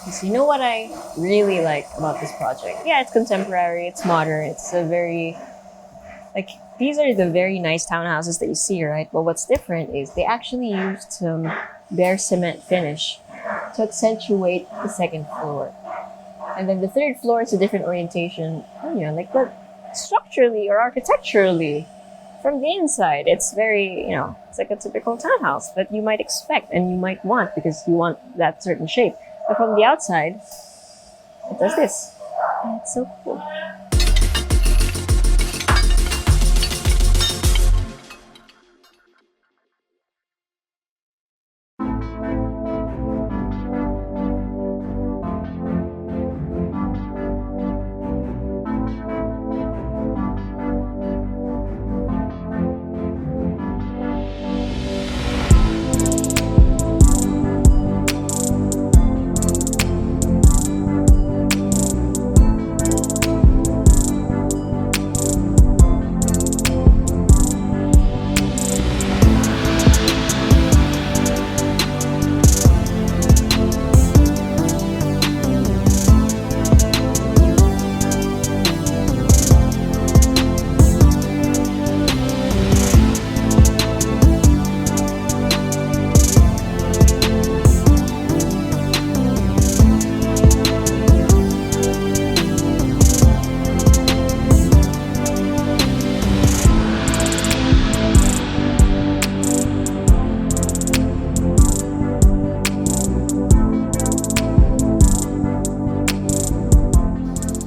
Because you know what I really like about this project? Yeah, it's contemporary, it's modern, it's a very, like, these are the very nice townhouses that you see, right? But what's different is they actually used some bare cement finish to accentuate the second floor. And then the third floor is a different orientation, like, but structurally or architecturally, from the inside, it's very, it's like a typical townhouse that you might expect and you might want because you want that certain shape. But from the outside, it does this. And it's so cool.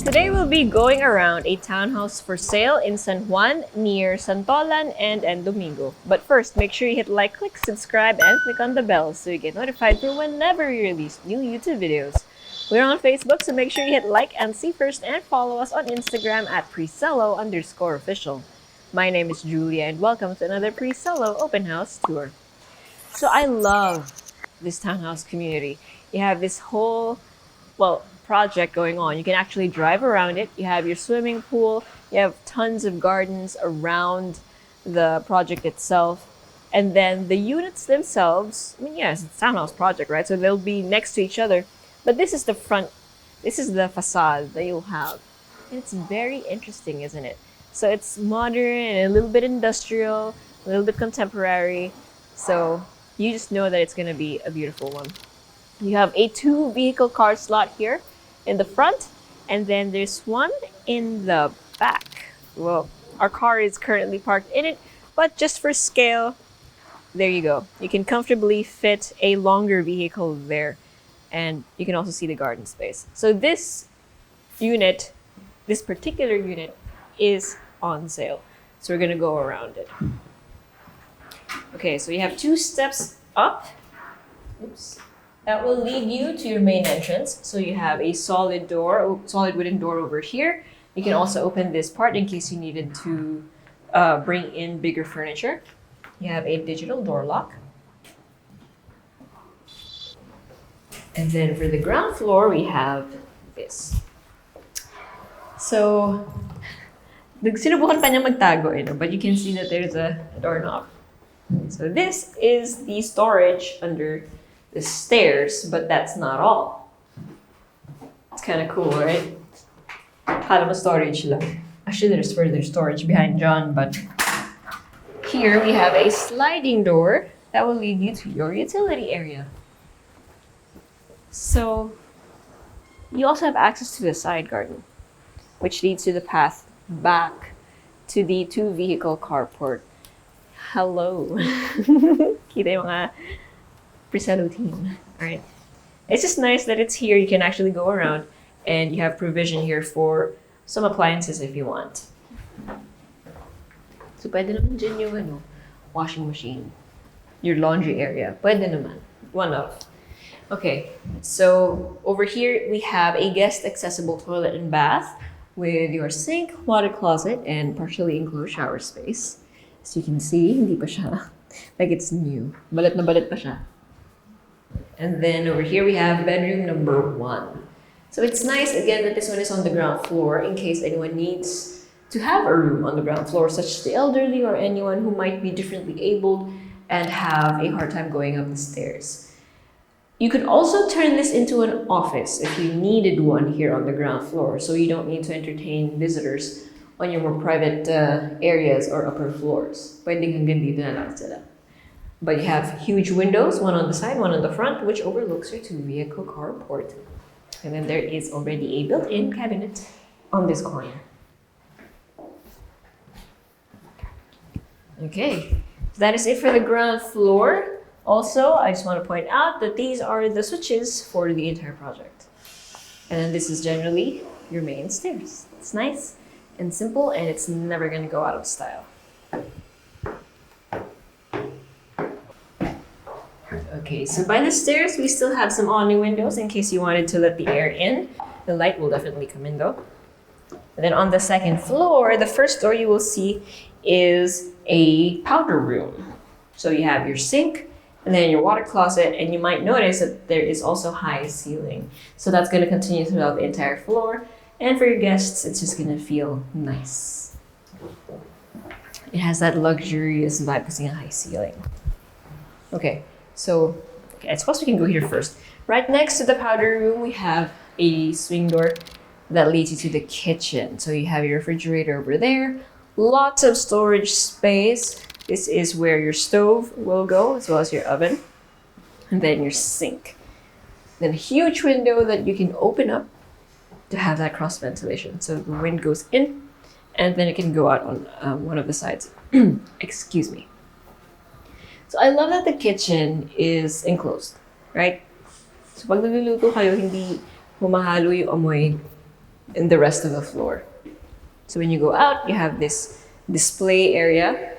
Today we'll be going around a townhouse for sale in San Juan near Santolan and Domingo. But first, make sure you hit like, click subscribe, and click on the bell so you get notified for whenever we release new YouTube videos. We're on Facebook, so make sure you hit like and see first and follow us on Instagram at Presello_official. My name is Julia and welcome to another Presello open house tour. So I love this townhouse community. You have this whole, project going on. You can actually drive around it. You have your swimming pool. You have tons of gardens around the project itself. And then the units themselves, yes, it's a townhouse project, right? So they'll be next to each other. But this is the front, this is the facade that you'll have. And it's very interesting, isn't it? So it's modern and a little bit industrial, a little bit contemporary. So you just know that it's going to be a beautiful one. You have a 2-vehicle car slot here in the front, and then there's one in the back. Well, our car is currently parked in it, but just for scale, there you go. You can comfortably fit a longer vehicle there, and you can also see the garden space. So this particular unit is on sale. So we're gonna go around it. Okay, so you have 2 steps up. Oops. That will lead you to your main entrance. So you have a solid wooden door over here. You can also open this part in case you needed to bring in bigger furniture. You have a digital door lock. And then for the ground floor, we have this. So, sinubukan pa niya magtago, but you can see that there's a doorknob. So this is the storage under the stairs, but that's not all. It's kind of cool, right? Kala mo storage lang. Actually, there's further storage behind John, but here we have a sliding door that will lead you to your utility area. So you also have access to the side garden, which leads to the path back to the 2-vehicle carport. Hello. Kita yung mga Presello team. Alright. It's just nice that it's here. You can actually go around and you have provision here for some appliances if you want. So pwede naman dyan yung washing machine. Your laundry area. Pwede naman. One of. Okay. So over here we have a guest accessible toilet and bath with your sink, water closet, and partially enclosed shower space. As you can see, hindi pa siya like it's new. Balat na balat pa siya. And then over here we have bedroom number 1. So it's nice again that this one is on the ground floor in case anyone needs to have a room on the ground floor, such as the elderly or anyone who might be differently abled and have a hard time going up the stairs. You could also turn this into an office if you needed one here on the ground floor, so you don't need to entertain visitors on your more private areas or upper floors. Pwedeng hanggang dito na lang sila. But you have huge windows, one on the side, one on the front, which overlooks your two-vehicle carport. And then there is already a built-in cabinet on this corner. Okay, so that is it for the ground floor. Also, I just want to point out that these are the switches for the entire project. And then this is generally your main stairs. It's nice and simple, and it's never going to go out of style. Okay, so by the stairs, we still have some awning windows in case you wanted to let the air in. The light will definitely come in though. And then on the second floor, the first door you will see is a powder room. So you have your sink, and then your water closet, and you might notice that there is also high ceiling. So that's going to continue throughout the entire floor. And for your guests, it's just going to feel nice. It has that luxurious vibe because it's a high ceiling. Okay, so I suppose we can go here first. Right next to the powder room, we have a swing door that leads you to the kitchen. So you have your refrigerator over there, lots of storage space. This is where your stove will go, as well as your oven, and then your sink. Then a huge window that you can open up to have that cross ventilation. So the wind goes in, and then it can go out on one of the sides. Excuse me. So I love that the kitchen is enclosed, right? So pag nagluluto kayo, hindi humahalo yung amoy in the rest of the floor. So when you go out, you have this display area.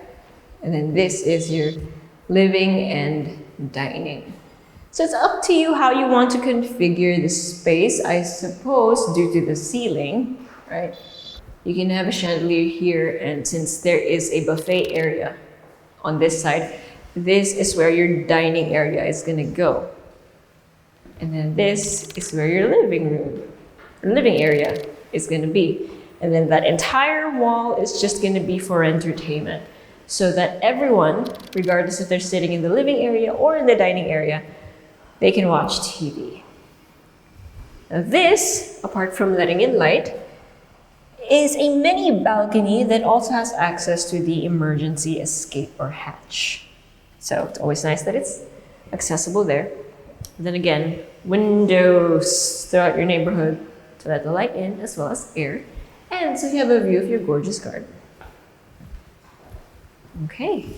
And then this is your living and dining. So it's up to you how you want to configure the space. I suppose due to the ceiling, right? You can have a chandelier here, and since there is a buffet area on this side, this is where your dining area is gonna go. And then this is where your living area is gonna be. And then that entire wall is just gonna be for entertainment, so that everyone, regardless if they're sitting in the living area or in the dining area, they can watch TV. Now this, apart from letting in light, is a mini balcony that also has access to the emergency escape or hatch. So it's always nice that it's accessible there. And then again, windows throughout your neighborhood to let the light in as well as air. And so you have a view of your gorgeous garden. Okay,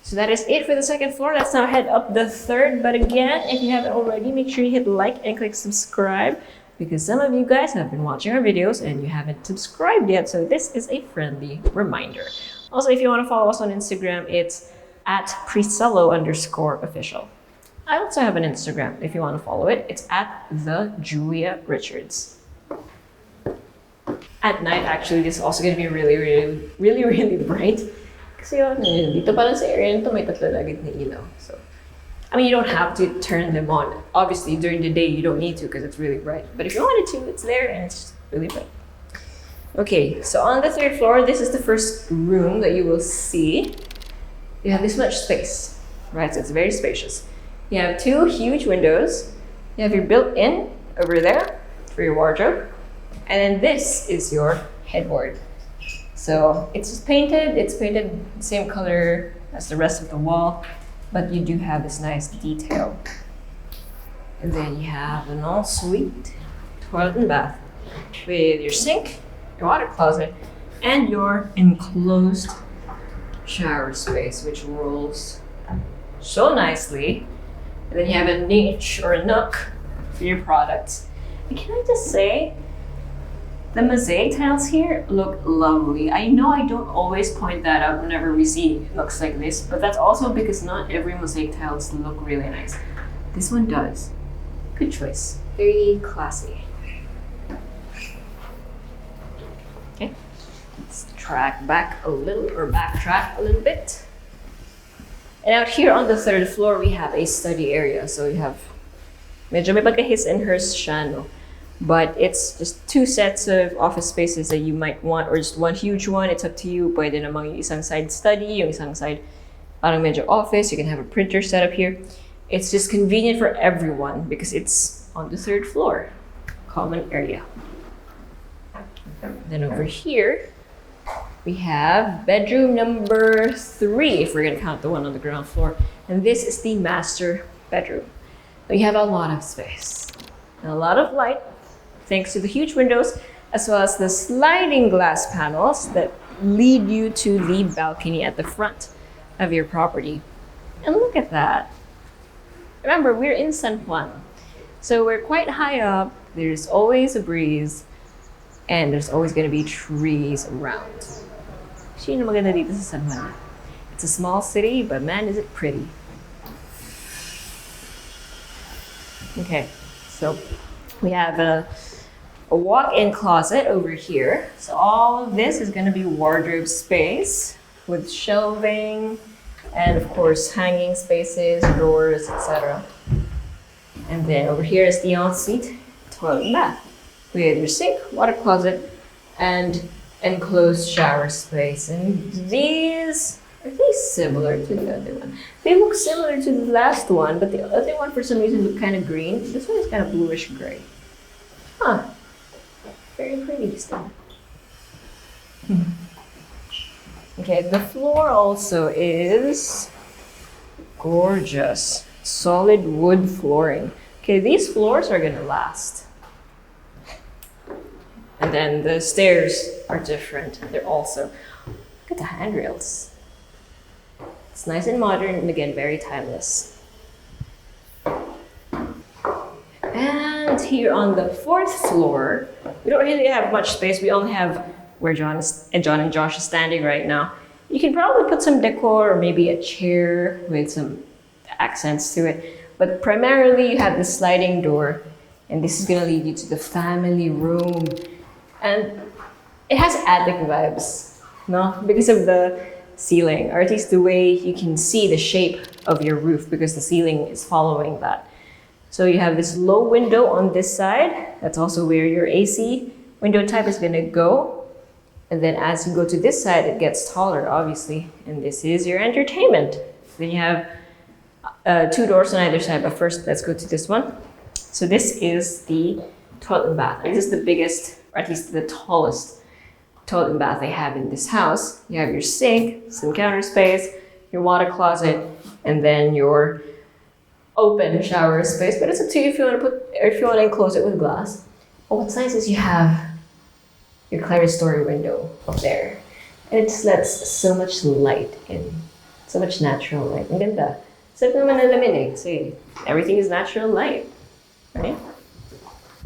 so that is it for the second floor. Let's now head up the third. But again, if you haven't already, make sure you hit like and click subscribe, because some of you guys have been watching our videos and you haven't subscribed yet. So this is a friendly reminder. Also, if you want to follow us on Instagram, it's at Presello_official. I also have an Instagram if you want to follow it. It's at the Julia Richards. At night, actually, this is also going to be really bright. Kasi yun, dito pa lang sa area nito, may tatlo agad na ilaw. So, I mean, you don't have to turn them on. Obviously, during the day, you don't need to because it's really bright. But if you wanted to, it's there and it's just really bright. Okay, so on the third floor, this is the first room that you will see. You have this much space, right? So it's very spacious. You have two huge windows. You have your built-in over there for your wardrobe. And then this is your headboard. So it's painted the same color as the rest of the wall, but you do have this nice detail. And then you have an ensuite toilet and bath with your sink, your water closet, and your enclosed shower space, which rolls so nicely. And then you have a niche or a nook for your products. And can I just say, the mosaic tiles here look lovely. I know I don't always point that out whenever we see nooks like this, but that's also because not every mosaic tiles look really nice. This one does. Good choice. Very classy. Okay, let's backtrack a little bit. And out here on the third floor, we have a study area. So you have medyo may pagka-his and hers siya, no? But it's just two sets of office spaces that you might want, or just one huge one. It's up to you. Pwede namang yung isang side study, yung isang side parang medyo office. You can have a printer set up here. It's just convenient for everyone because it's on the third floor, common area. Then over here, we have bedroom number 3, if we're gonna count the one on the ground floor. And this is the master bedroom. We have a lot of space and a lot of light, thanks to the huge windows, as well as the sliding glass panels that lead you to the balcony at the front of your property. And look at that. Remember, we're in San Juan, so we're quite high up. There's always a breeze, and there's always going to be trees around. Sino maganda dito sa San Juan? It's a small city, but man, is it pretty. Okay, so we have a walk-in closet over here. So all of this is going to be wardrobe space with shelving and of course hanging spaces, drawers, etc. And then over here is the ensuite toilet and bath with your sink, water closet, and enclosed shower space. And these are they similar to the other one? They look similar to the last one, but the other one for some reason looked kind of green. This one is kind of bluish gray. Huh. Very pretty still. Okay, the floor also is gorgeous. Solid wood flooring. Okay, these floors are gonna last. And then the stairs are different. They're also, look at the handrails. It's nice and modern and again, very timeless. And here on the 4th floor, we don't really have much space. We only have where John and Josh is standing right now. You can probably put some decor or maybe a chair with some accents to it. But primarily you have the sliding door, and this is gonna lead you to the family room. And it has attic vibes, no? Because of the ceiling, or at least the way you can see the shape of your roof because the ceiling is following that. So you have this low window on this side. That's also where your AC window type is gonna go. And then as you go to this side, it gets taller, obviously. And this is your entertainment. Then you have 2 doors on either side, but first let's go to this one. So this is the toilet and bath. And this is the biggest, or at least the tallest toilet and bath they have in this house. You have your sink, some counter space, your water closet, and then your open shower space. But it's up to you if you want to enclose it with glass. Oh, what's nice is you have your clerestory window up there. And it just lets so much light in. So much natural light. Ang ganda. Sarap naman na laminig. See, everything is natural light. Right?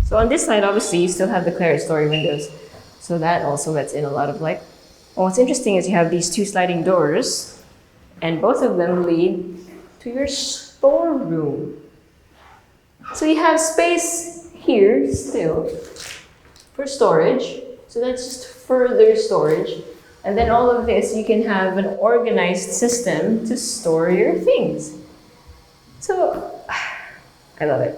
So on this side, obviously, you still have the clerestory windows. So that also lets in a lot of light. And what's interesting is you have these 2 sliding doors, and both of them lead to your storeroom. So you have space here still for storage. So that's just further storage. And then all of this, you can have an organized system to store your things. So I love it.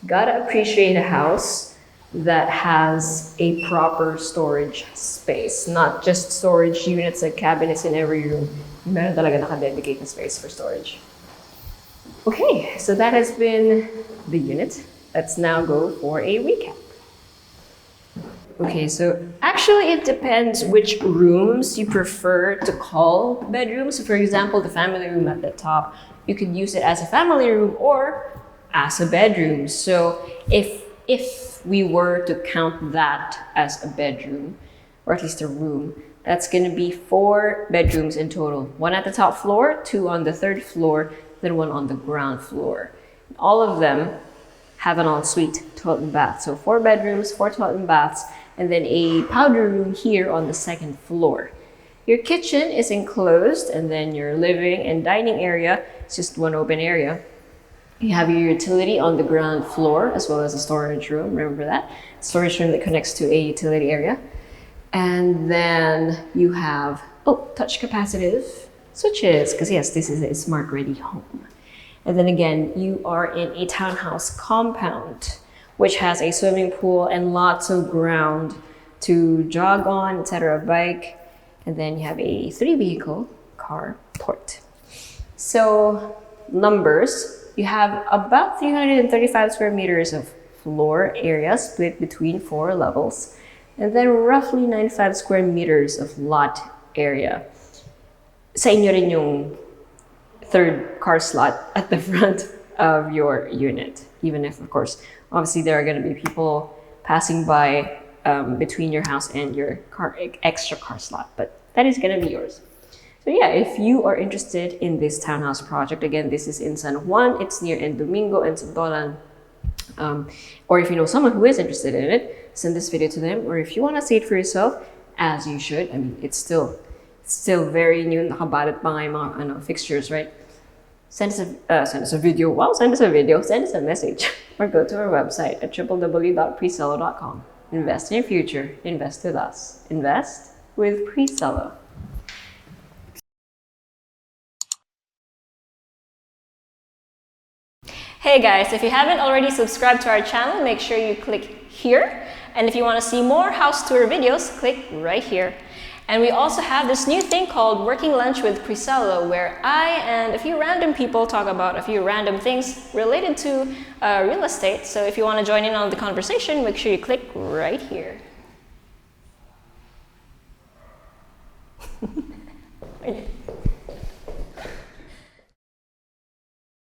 Gotta appreciate a house that has a proper storage space, not just storage units and cabinets in every room. Meron talaga naka-dedicate na space for storage. Okay, so that has been the unit. Let's now go for a recap. Okay, so actually it depends which rooms you prefer to call bedrooms. So for example, the family room at the top, you could use it as a family room or as a bedroom. So if we were to count that as a bedroom, or at least a room, that's gonna be 4 bedrooms in total. 1 at the top floor, 2 on the 3rd floor, then 1 on the ground floor. All of them have an ensuite toilet and bath. So 4 bedrooms, 4 toilet and baths, and then a powder room here on the 2nd floor. Your kitchen is enclosed, and then your living and dining area is just 1 open area. You have your utility on the ground floor, as well as a storage room. Remember that? Storage room that connects to a utility area. And then you have, touch capacitive switches, because yes, this is a smart ready home. And then again, you are in a townhouse compound, which has a swimming pool and lots of ground to jog on, etc., bike. And then you have a 3-vehicle carport. So numbers, you have about 335 square meters of floor area split between 4 levels, and then roughly 95 square meters of lot area. Sa inyo rin yung third car slot at the front of your unit, even if, of course, obviously there are going to be people passing by between your house and your extra car slot, but that is going to be yours. So yeah, if you are interested in this townhouse project, again, this is in San Juan. It's near En Domingo and Santolan. Or if you know someone who is interested in it, send this video to them. Or if you want to see it for yourself, as you should. I mean, it's still very new. Nakabalot pa nga yung mga fixtures, right? Send us a video. Well, send us a video. Send us a message. Or go to our website at www.presello.com. Invest in your future. Invest with us. Invest with Presello. Hey guys, if you haven't already subscribed to our channel, make sure you click here. And if you want to see more house tour videos, click right here. And we also have this new thing called Working Lunch with Presello, where I and a few random people talk about a few random things related to real estate. So if you want to join in on the conversation, make sure you click right here.